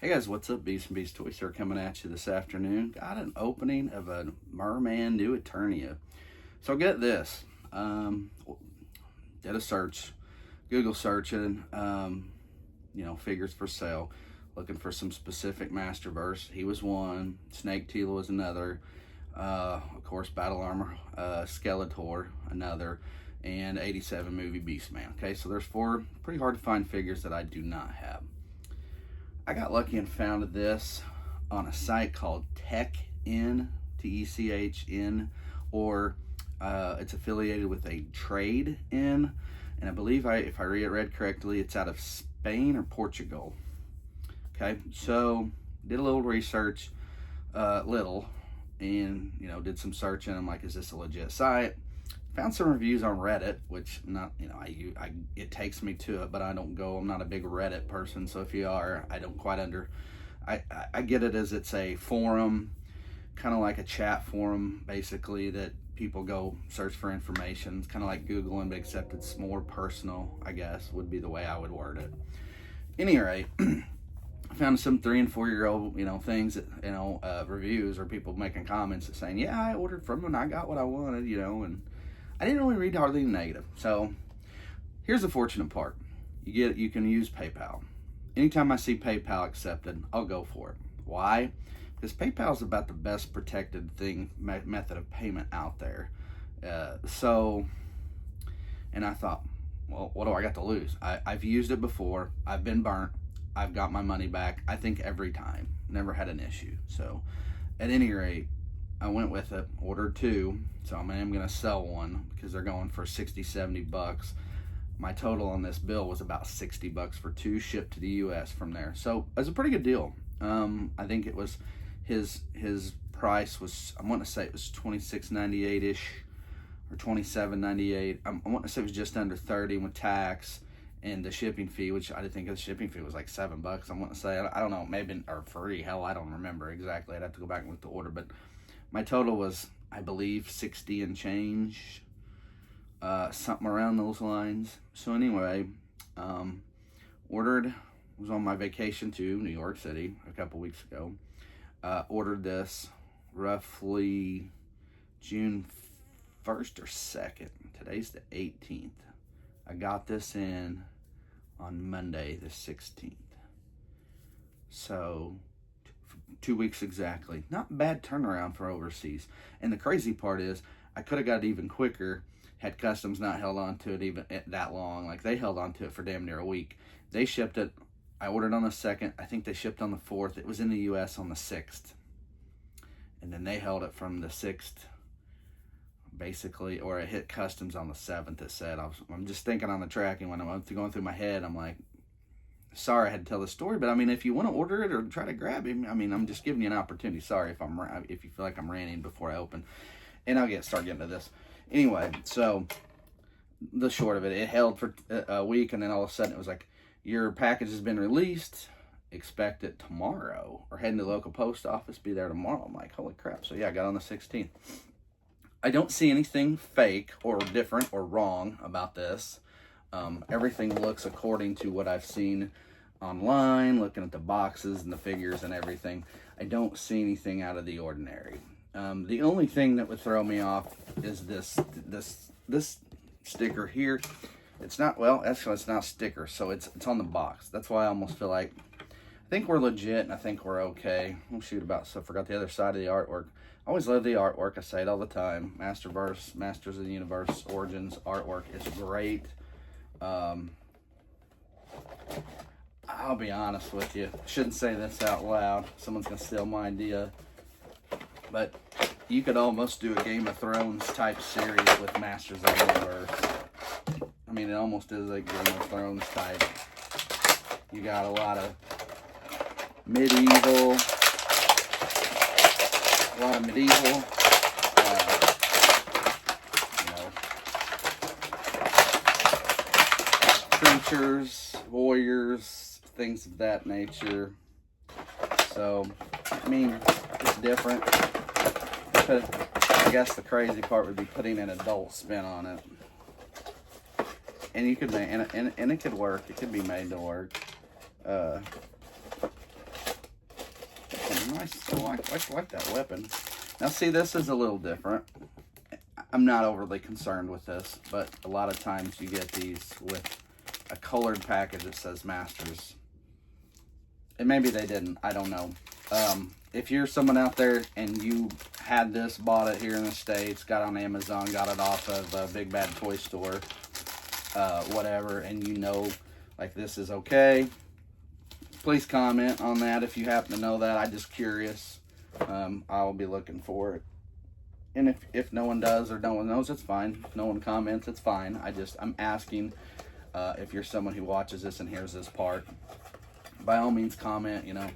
Hey guys, what's up? Beast and Beast Toy Store coming at you this afternoon. Got an opening of a MerMan new Eternia. So get this. Did a search, Google searching, figures for sale. Looking for some specific Masterverse. He was one. Snake Teal was another. Of course, Battle Armor Skeletor, another. And 87 movie Beastman. Okay, so there's 4 pretty hard to find figures that I do not have. I got lucky and found this on a site called TechN, Techn, or it's affiliated with a Trade In, and I believe if I read correctly, it's out of Spain or Portugal. Okay, so did a little research, and did some searching. I'm like, is this a legit site? Found some reviews on Reddit, which it takes me to it, but I don't go. I'm not a big Reddit person, so if you are, I don't quite I get it as it's a forum, kind of like a chat forum, basically, that people go search for information. It's kind of like Googling, but except it's more personal, I guess, would be the way I would word it. Any rate, I found some 3 and 4 year old, things that, reviews or people making comments that saying, yeah, I ordered from them and I got what I wanted, and I didn't really read hardly anything negative. So here's the fortunate part. You can use PayPal. Anytime I see PayPal accepted, I'll go for it. Why? Because PayPal is about the best protected method of payment out there. And I thought, well, what do I got to lose? I've used it before. I've been burnt. I've got my money back, I think, every time. Never had an issue. So at any rate, I went with it, ordered 2, so I am going to sell one because they're going for 60, 70 bucks. My total on this bill was about 60 bucks for 2 shipped to the US from there. So it was a pretty good deal. I think it was his price was, I want to say it was $26.98-ish or $27.98. I want to say it was just under 30 with tax and the shipping fee, which I think the shipping fee was like 7 bucks. I want to say, I don't know, maybe, or free. Hell, I don't remember exactly. I'd have to go back and look at the order, but my total was, I believe, 60 and change, something around those lines. So anyway, was on my vacation to New York City a couple weeks ago. Ordered this roughly June 1st or 2nd. Today's the 18th. I got this in on Monday the 16th. So 2 weeks exactly. Not bad turnaround for overseas. And the crazy part is, I could have got it even quicker had customs not held on to it even that long. Like, they held on to it for damn near a week. They shipped it. I ordered on the 2nd. I think they shipped on the 4th. It was in the U.S. on the 6th. And then they held it from the 6th, basically, or it hit customs on the 7th, it said. I'm just thinking on the tracking when I'm going through my head, I'm like, sorry I had to tell the story, but if you want to order it or try to grab him, I'm just giving you an opportunity. Sorry if you feel like I'm ranting before I open. And I'll start getting to this. Anyway, so the short of it, it held for a week, and then all of a sudden it was like, your package has been released. Expect it tomorrow, or head to the local post office, be there tomorrow. I'm like, holy crap. So yeah, I got on the 16th. I don't see anything fake or different or wrong about this. Everything looks according to what I've seen online, looking at the boxes and the figures and everything. I don't see anything out of the ordinary. The only thing that would throw me off is this sticker here. It's not, well, actually it's not a sticker, so it's on the box. That's why I almost feel like, I think we're legit and I think we're okay. Oh shoot, so I forgot the other side of the artwork. I always love the artwork. I say it all the time. Masterverse, Masters of the Universe, Origins artwork is great. I'll be honest with you. Shouldn't say this out loud. Someone's gonna steal my idea. But you could almost do a Game of Thrones type series with Masters of the Universe. It almost is a Game of Thrones type. You got a lot of medieval, creatures, warriors, things of that nature. So, it's different. But I guess the crazy part would be putting an adult spin on it. And you could make, and it could work. It could be made to work. nice. I like that weapon. Now see, this is a little different. I'm not overly concerned with this, but a lot of times you get these with a colored package that says Masters. And maybe they didn't, I don't know. If you're someone out there and you had this, bought it here in the States, got on Amazon, got it off of Big Bad Toy Store, whatever, and you know, like, this is okay, please comment on that if you happen to know that. I'm just curious. I'll be looking for it. And if no one does or no one knows, it's fine. If no one comments, it's fine. I'm asking if you're someone who watches this and hears this part, by all means comment, you know,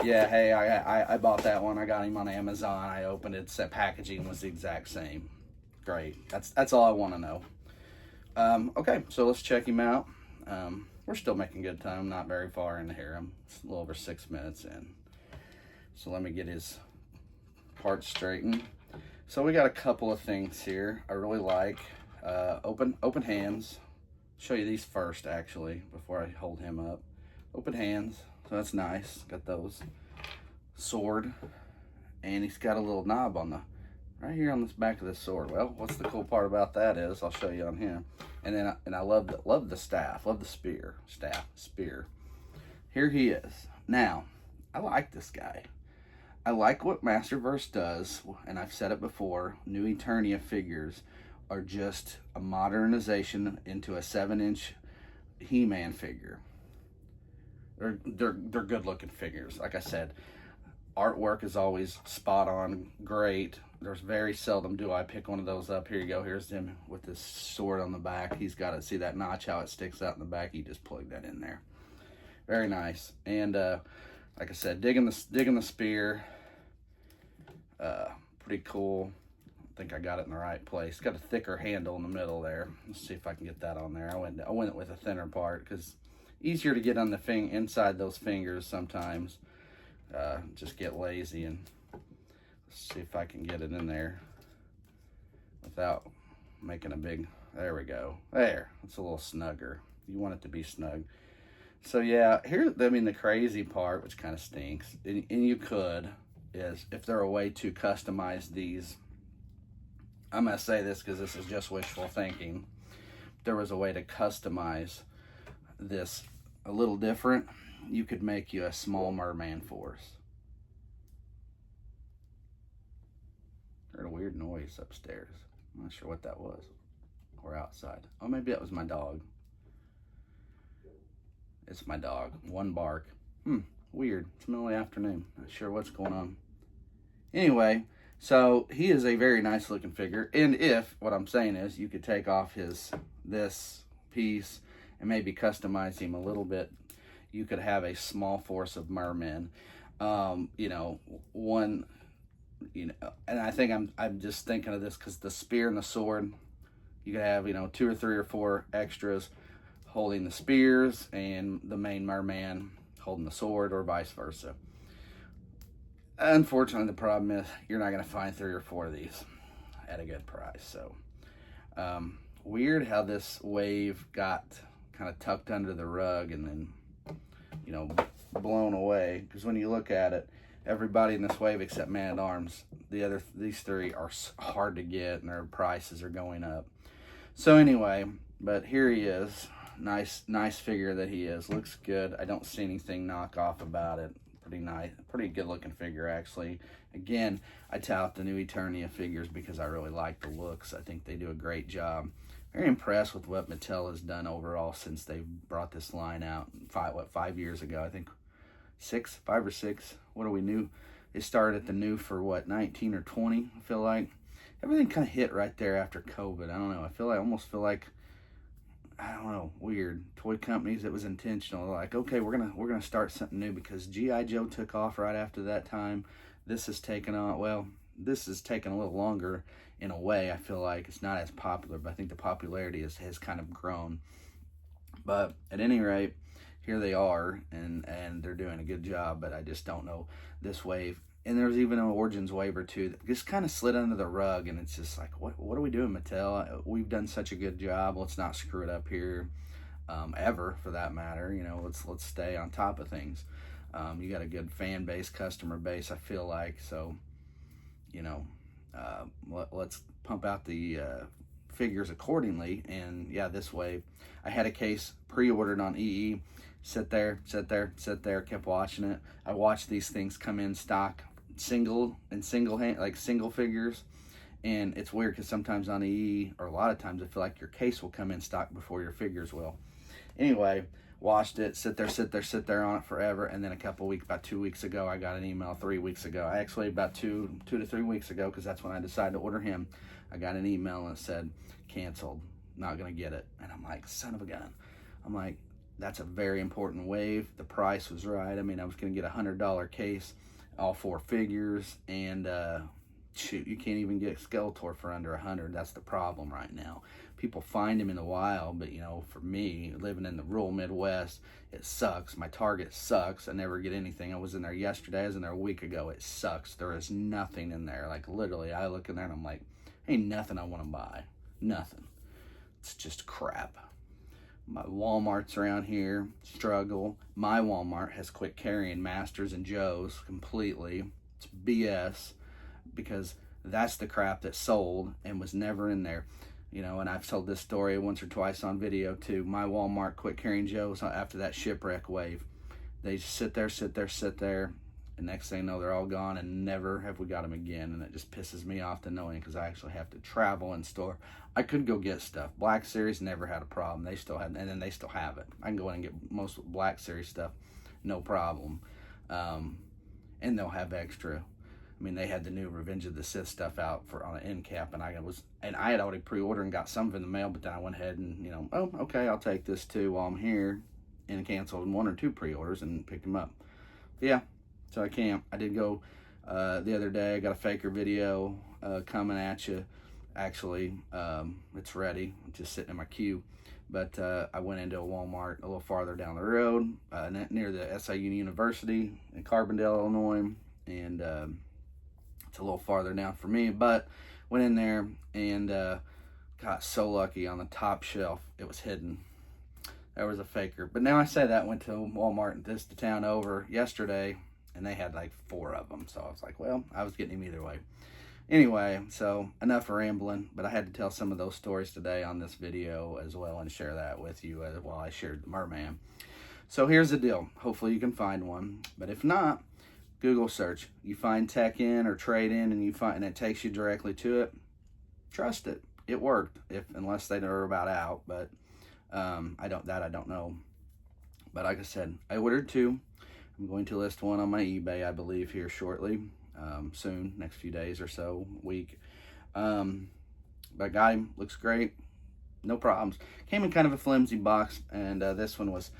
yeah, hey, I bought that one. I got him on Amazon. I opened it. Said packaging was the exact same. Great. That's all I want to know. Okay, so let's check him out. We're still making good time. Not very far in here. I'm a little over 6 minutes in. So let me get his parts straightened. So we got a couple of things here I really like. Open hands. Show you these first, actually, before I hold him up. Open hands, so that's nice. Got those. Sword, and he's got a little knob on right here on this back of the sword. Well, what's the cool part about that is, I'll show you on him. And then I love the staff, love the spear. Here he is. Now, I like this guy. I like what Masterverse does, and I've said it before. New Eternia figures are just a modernization into a 7-inch He-Man figure. They're good looking figures. Like I said, artwork is always spot on, great. There's very seldom do I pick one of those up. Here you go. Here's him with this sword on the back. He's got it. See that notch, how it sticks out in the back? He just plugged that in there. Very nice. And like I said, digging the spear. Pretty cool. I think I got it in the right place. Got a thicker handle in the middle there. Let's see if I can get that on there. I went with a thinner part because easier to get on the inside those fingers sometimes. Just get lazy, and let's see if I can get it in there without making a big, there we go. There, it's a little snugger. You want it to be snug. So yeah, the crazy part, which kind of stinks, and you could, is if there a way to customize these, I'm gonna say this because this is just wishful thinking, if there was a way to customize this a little different, you could make you a small merman force. Heard a weird noise upstairs. I'm not sure what that was. Or outside. Oh, maybe that was my dog. It's my dog. One bark. Weird. It's middle of the afternoon. Not sure what's going on. Anyway, so he is a very nice looking figure. And if, what I'm saying is, you could take off this piece and maybe customize him a little bit, you could have a small force of mermen. And I think I'm just thinking of this because the spear and the sword, you could have, 2 or 3 or 4 extras holding the spears and the main merman holding the sword, or vice versa. Unfortunately, the problem is you're not going to find 3 or 4 of these at a good price. So weird how this wave got kind of tucked under the rug and then blown away, because when you look at it, everybody in this wave except Man-at-Arms, these 3 are hard to get and their prices are going up. So anyway, but here he is. Nice figure that he is. Looks good. I don't see anything knockoff about it. Pretty nice, pretty good looking figure actually. Again, I tout the new Eternia figures because I really like the looks. I think they do a great job. Very impressed with what Mattel has done overall since they brought this line out 5 years ago. I think 5 or 6. What are we new? They started at the new for 19 or 20. I feel like everything kind of hit right there after COVID. I don't know. I almost feel like, I don't know, weird. Toy companies, it was intentional. Like, okay, we're gonna start something new because G.I. Joe took off right after that time. This has taken on, well, this has taken a little longer in a way. I feel like it's not as popular, but I think the popularity has kind of grown. But at any rate, here they are, and they're doing a good job, but I just don't know this wave. And there's even an Origins wave or two that just kind of slid under the rug, and it's just like, what are we doing, Mattel? We've done such a good job. Let's not screw it up here, ever for that matter. Let's stay on top of things. You got a good fan base, customer base, I feel like. So, you know, let's pump out the figures accordingly. And yeah, this way, I had a case pre-ordered on EE. Sit there, kept watching it. I watched these things come in stock, single hand, like single figures. And it's weird because sometimes on EE, or a lot of times, I feel like your case will come in stock before your figures will. Anyway, watched it, sit there on it forever. And then about 2 weeks ago, I got an email. 3 weeks ago, actually about two to 3 weeks ago, because that's when I decided to order him. I got an email and it said, canceled, not gonna get it. And I'm like, son of a gun. I'm like, that's a very important wave. The price was right. I mean, I was gonna get $100 case, all 4 figures, and shoot, you can't even get Skeletor for under 100. That's the problem right now. People find him in the wild, but you know, for me, living in the rural Midwest, it sucks. My Target sucks. I never get anything. I was in there yesterday. I was in there a week ago. It sucks. There is nothing in there. Like literally, I look in there and I'm like, ain't nothing I want to buy. Nothing. It's just crap. My Walmarts around here struggle. My Walmart has quit carrying Masters and Joes completely. It's BS, because that's the crap that sold and was never in there. You know, and I've told this story once or twice on video too. My Walmart quit carrying Joes after that shipwreck wave. They just sit there, and next thing you know, they're all gone, and never have we got them again. And it just pisses me off to knowing, because I actually have to travel and store. I could go get stuff. Black Series never had a problem. They still had, and then they still have it. I can go in and get most Black Series stuff, no problem. And they'll have extra. I mean, they had the new Revenge of the Sith stuff out on an end cap, and I had already pre-ordered and got some of it in the mail, but then I went ahead and, you know, oh, okay, I'll take this too while I'm here, and canceled 1 or 2 pre-orders and picked them up. But yeah, so I did go the other day. I got a faker video coming at you. Actually, it's ready, just sitting in my queue. But I went into a Walmart a little farther down the road, near the SIU University in Carbondale, Illinois, and it's a little farther down for me, but went in there and got so lucky. On the top shelf, it was hidden. There was a faker. But now I say that, went to Walmart the town over yesterday, and they had like 4 of them. So I was like, well, I was getting him either way. Anyway, so enough rambling, but I had to tell some of those stories today on this video as well, and share that with you while I shared the MerMan. So here's the deal. Hopefully you can find one, but if not, Google search. You find tech in or trade in, and it takes you directly to it. Trust it. It worked. Unless they are about out, but I don't know. But like I said, I ordered 2. I'm going to list 1 on my eBay, I believe, here shortly, soon, next few days or so, week. But I got him. Looks great. No problems. Came in kind of a flimsy box, and this one was.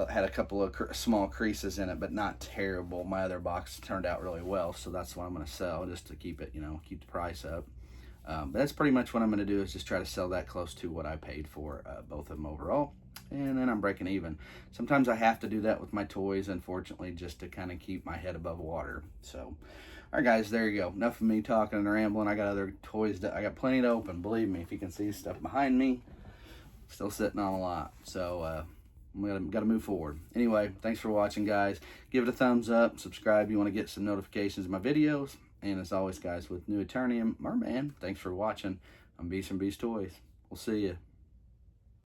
Had a couple of small creases in it, but not terrible. My other box turned out really well, so that's what I'm going to sell, just to keep it, keep the price up. But that's pretty much what I'm going to do, is just try to sell that close to what I paid for both of them overall, and then I'm breaking even. Sometimes I have to do that with my toys, unfortunately, just to kind of keep my head above water. So, all right, guys, there you go. Enough of me talking and rambling. I got other toys I got plenty to open. Believe me, if you can see stuff behind me, still sitting on a lot. So, we got to move forward. Anyway, thanks for watching, guys. Give it a thumbs up. Subscribe if you want to get some notifications of my videos. And as always, guys, with new Eternia, MerMan, thanks for watching. I'm Beast from Beast Toys. We'll see you.